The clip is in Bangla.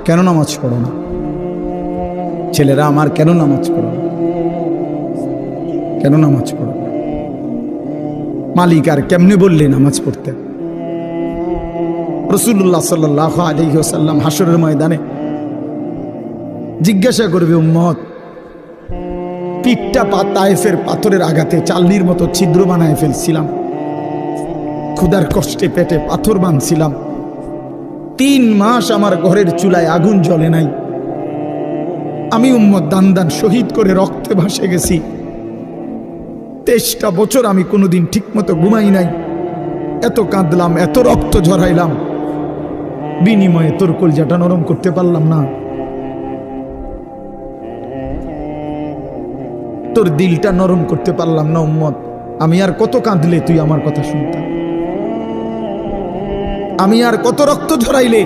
কেন নামাজ পড়ো না? ছেলেরা আমার কেন নামাজ পড়ো না? কেন নামাজ পড়ো না? মালিক আর কেমনে বললে নামাজ পড়তে? রাসূলুল্লাহ সাল্লাল্লাহু আলাইহি ওয়াসাল্লাম হাসরের ময়দানে জিজ্ঞাসা করবে, উম্মত পিঠটা তায়েফের পাথরের আঘাতে চালনির মতো ছিদ্র বানায় ফেলছিলাম, ক্ষুধার কষ্টে পেটে পাথর বাঁধছিলাম, 3 মাস আমার ঘরের চুলায় আগুন জ্বলে নাই, আমি উম্মত দান দান শহীদ করে রক্তে ভাসে গেছি, 23টা বছর আমি কোনোদিন ঠিক মতো ঘুমাই নাই, এত কাঁদলাম, এত রক্ত ঝরাইলাম, বিনিময়ে তোর কলজাটা নরম করতে পারলাম না, তোর দিলটা নরম করতে পারলাম না উম্মত। আমি আর কত কাঁদলে তুই আমার কথা শুনতাম? আমি আর কত রক্ত ঝরাইলে